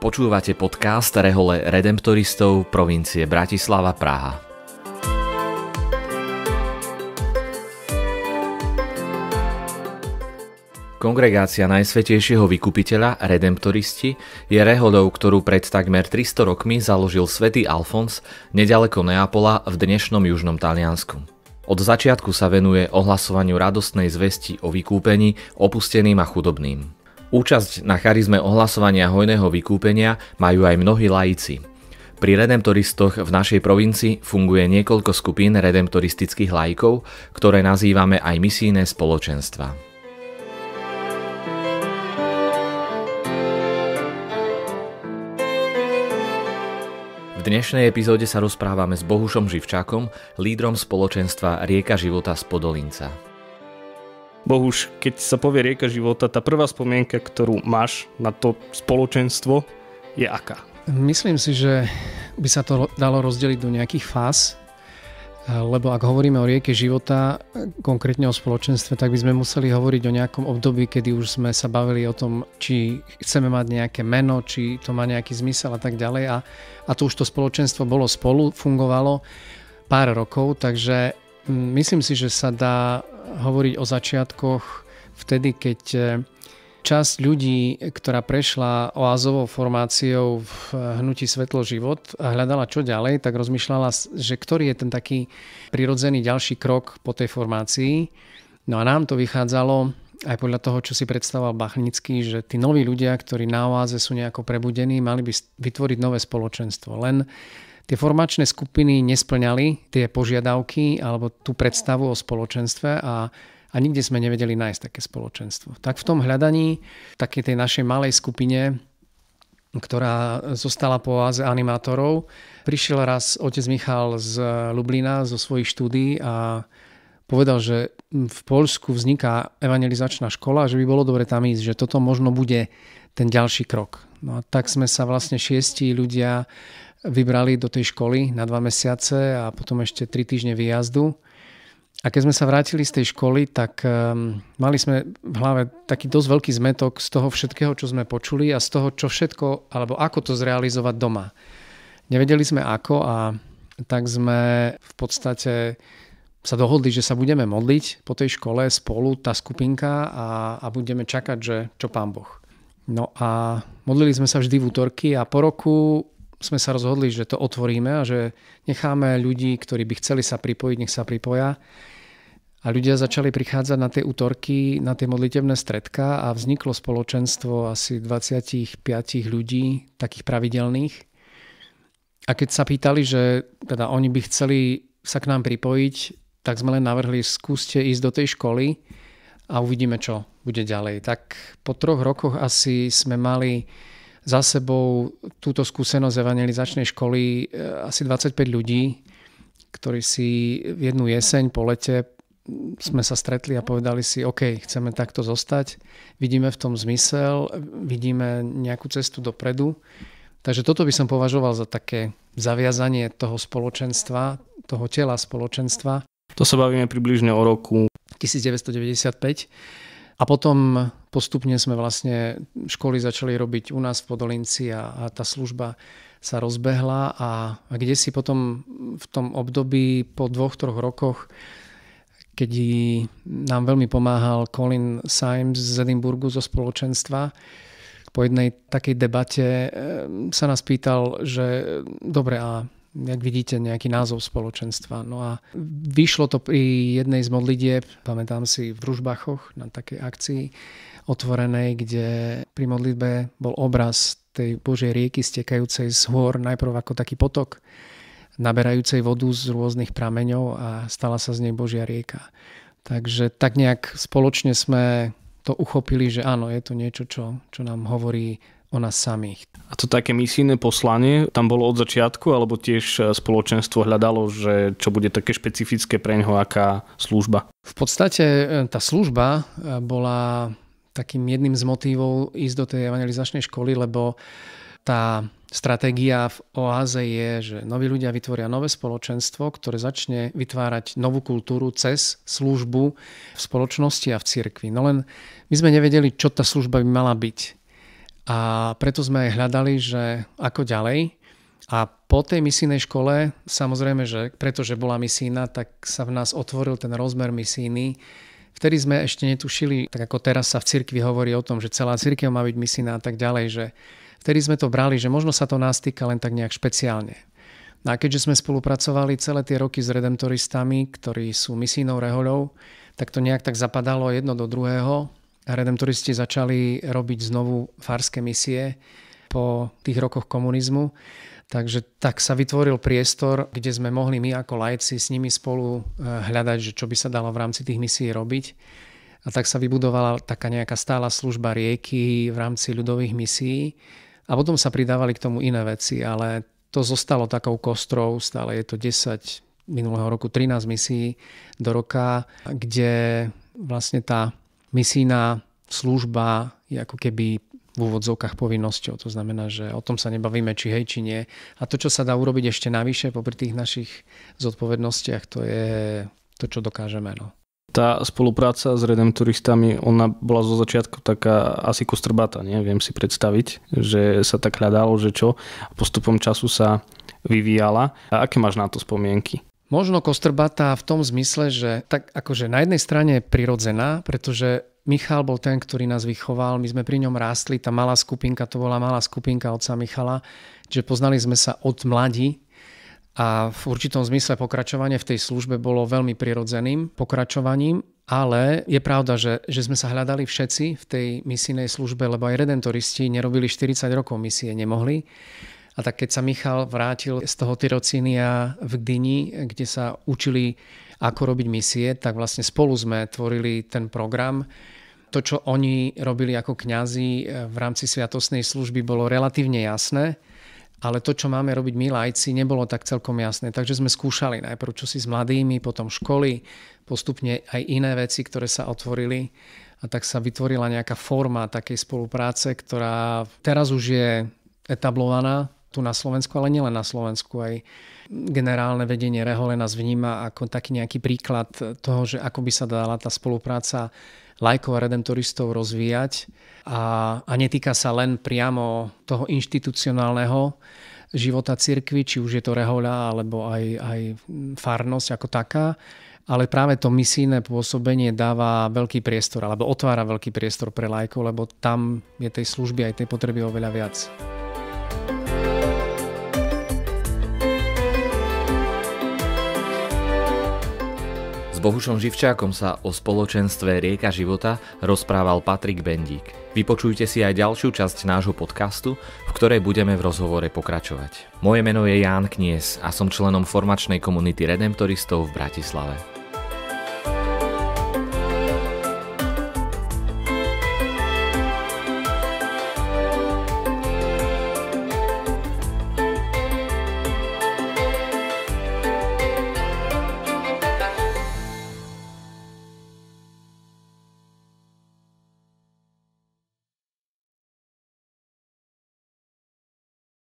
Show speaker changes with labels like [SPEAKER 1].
[SPEAKER 1] Počúvate podcast Rehole redemptoristov provincie Bratislava Praha. Kongregácia Najsvätejšieho vykupiteľa Redemptoristi je rehoľou, ktorú pred takmer 300 rokmi založil svätý Alfons neďaleko Neapola v dnešnom južnom Taliansku. Od začiatku sa venuje ohlasovaniu radostnej zvesti o vykúpení opusteným a chudobným. Účasť na charizme ohlasovania hojného vykúpenia majú aj mnohí laici. Pri redemptoristoch v našej provincii funguje niekoľko skupín redemptoristických laikov, ktoré nazývame aj misijné spoločenstva. V dnešnej epizóde sa rozprávame s Bohušom Živčákom, lídrom spoločenstva Rieka života z Podolinca.
[SPEAKER 2] Bohuš, keď sa povie Rieka života, tá prvá spomienka, ktorú máš na to spoločenstvo, je aká?
[SPEAKER 3] Myslím si, že by sa to dalo rozdeliť do nejakých fáz, lebo ak hovoríme o Rieke života, konkrétne o spoločenstve, tak by sme museli hovoriť o nejakom období, kedy už sme sa bavili o tom, či chceme mať nejaké meno, či to má nejaký zmysel a tak ďalej. A to už to spoločenstvo bolo spolu, fungovalo pár rokov, takže myslím si, že sa dá hovoriť o začiatkoch vtedy, keď časť ľudí, ktorá prešla oázovou formáciou v hnutí Svetlo život a hľadala čo ďalej, tak rozmýšľala, že ktorý je ten taký prirodzený ďalší krok po tej formácii. No a nám to vychádzalo aj podľa toho, čo si predstavoval Bachnický, že tí noví ľudia, ktorí na oáze sú nejako prebudení, mali by vytvoriť nové spoločenstvo. Len tie formačné skupiny nesplňali tie požiadavky alebo tú predstavu o spoločenstve a nikde sme nevedeli nájsť také spoločenstvo. Tak v tom hľadaní, takej tej našej malej skupine, ktorá zostala po oáze animátorov, prišiel raz otec Michal z Lublina zo svojich štúdií a povedal, že v Poľsku vzniká evangelizačná škola, že by bolo dobre tam ísť, že toto možno bude ten ďalší krok. No a tak sme sa vlastne 6 ľudia vybrali do tej školy na 2 mesiace a potom ešte 3 týždne výjazdu. A keď sme sa vrátili z tej školy, tak mali sme v hlave taký dosť veľký zmätok z toho všetkého, čo sme počuli a z toho, čo všetko, alebo ako to zrealizovať doma. Nevedeli sme ako a tak sme v podstate sa dohodli, že sa budeme modliť po tej škole spolu, tá skupinka a budeme čakať, že čo Pán Boh. No a modlili sme sa vždy v útorky a po roku sme sa rozhodli, že to otvoríme a že necháme ľudí, ktorí by chceli sa pripojiť, nech sa pripoja. A ľudia začali prichádzať na tie útorky, na tie modlitebné stredká a vzniklo spoločenstvo asi 25 ľudí, takých pravidelných. A keď sa pýtali, že teda oni by chceli sa k nám pripojiť, tak sme len navrhli, skúste ísť do tej školy a uvidíme, čo bude ďalej. Tak po 3 rokoch asi sme mali za sebou túto skúsenosť evangelizačnej školy asi 25 ľudí, ktorí si v jednu jeseň po lete sme sa stretli a povedali si, OK, chceme takto zostať, vidíme v tom zmysel, vidíme nejakú cestu dopredu. Takže toto by som považoval za také zaviazanie toho spoločenstva, toho tela spoločenstva.
[SPEAKER 2] To sa bavíme približne o roku
[SPEAKER 3] 1995. A potom postupne sme vlastne školy začali robiť u nás v Podolinci a tá služba sa rozbehla a kde si potom v tom období po 2-3 rokoch, keď nám veľmi pomáhal Colin Symes z Edinburgu zo spoločenstva, po jednej takej debate sa nás pýtal, že dobre, a jak vidíte, nejaký názov spoločenstva. No a vyšlo to pri jednej z modlitieb, pamätám si v Ružbachoch na takej akcii otvorenej, kde pri modlitbe bol obraz tej Božej rieky stekajúcej z hôr, najprv ako taký potok, naberajúcej vodu z rôznych prameňov a stala sa z nej Božia rieka. Takže tak nejak spoločne sme to uchopili, že áno, je to niečo, čo nám hovorí o nás samých.
[SPEAKER 2] A to také misijné poslanie tam bolo od začiatku, alebo tiež spoločenstvo hľadalo, že čo bude také špecifické pre ňoho, aká služba?
[SPEAKER 3] V podstate tá služba bola takým jedným z motívov ísť do tej evangelizačnej školy, lebo tá stratégia v oáze je, že noví ľudia vytvoria nové spoločenstvo, ktoré začne vytvárať novú kultúru cez službu v spoločnosti a v cirkvi. No len my sme nevedeli, čo tá služba by mala byť. A preto sme aj hľadali, že ako ďalej. A po tej misijnej škole, samozrejme, že pretože bola misijná, tak sa v nás otvoril ten rozmer misijný. Vtedy sme ešte netušili, tak ako teraz sa v cirkvi hovorí o tom, že celá cirkev má byť misijná a tak ďalej, že vtedy sme to brali, že možno sa to nás týka len tak nejak špeciálne. No a keďže sme spolupracovali celé tie roky s redemptoristami, ktorí sú misijnou rehoľou, tak to nejak tak zapadalo jedno do druhého. A redemptoristi začali robiť znovu farské misie po tých rokoch komunizmu. Takže tak sa vytvoril priestor, kde sme mohli my ako laici s nimi spolu hľadať, že čo by sa dalo v rámci tých misií robiť. A tak sa vybudovala taká nejaká stála služba Rieky v rámci ľudových misií. A potom sa pridávali k tomu iné veci, ale to zostalo takou kostrou, stále je to 10, minulého roku 13 misií do roka, kde vlastne tá misijná služba je ako keby v úvodzovkách povinnosťou. To znamená, že o tom sa nebavíme, či hej, či nie. A to, čo sa dá urobiť ešte navyše popri tých našich zodpovednostiach, to je to, čo dokážeme. No.
[SPEAKER 2] Tá spolupráca s redemptoristami, ona bola zo začiatku taká asi kostrbata, nie? Viem si predstaviť, že sa tak hľadalo, že čo. A postupom času sa vyvíjala. A aké máš na to spomienky?
[SPEAKER 3] Možno kostrbata v tom zmysle, že tak akože na jednej strane je prirodzená, pretože Michal bol ten, ktorý nás vychoval, my sme pri ňom rástli, tá malá skupinka, to bola malá skupinka otca Michala, že poznali sme sa od mladí a v určitom zmysle pokračovanie v tej službe bolo veľmi prirodzeným pokračovaním, ale je pravda, že sme sa hľadali všetci v tej misijnej službe, lebo aj redemptoristi nerobili 40 rokov misie, nemohli. A tak keď sa Michal vrátil z toho Tyrocínia v Gdyni, kde sa učili, ako robiť misie, tak vlastne spolu sme tvorili ten program. To, čo oni robili ako kňazi v rámci sviatostnej služby, bolo relatívne jasné, ale to, čo máme robiť my laici, nebolo tak celkom jasné. Takže sme skúšali najprv čosi s mladými, potom školy, postupne aj iné veci, ktoré sa otvorili. A tak sa vytvorila nejaká forma takej spolupráce, ktorá teraz už je etablovaná tu na Slovensku, ale nielen na Slovensku. Aj generálne vedenie rehole nás vníma ako taký nejaký príklad toho, že ako by sa dala tá spolupráca laikov a redemptoristov rozvíjať a netýka sa len priamo toho inštitucionálneho života cirkvi, či už je to rehoľa alebo aj farnosť ako taká, ale práve to misijné pôsobenie dáva veľký priestor alebo otvára veľký priestor pre laikov, lebo tam je tej služby aj tej potreby oveľa viac.
[SPEAKER 1] S Bohušom Živčákom sa o spoločenstve Rieka života rozprával Patrik Bendík. Vypočujte si aj ďalšiu časť nášho podcastu, v ktorej budeme v rozhovore pokračovať. Moje meno je Ján Knies a som členom formačnej komunity redemptoristov v Bratislave.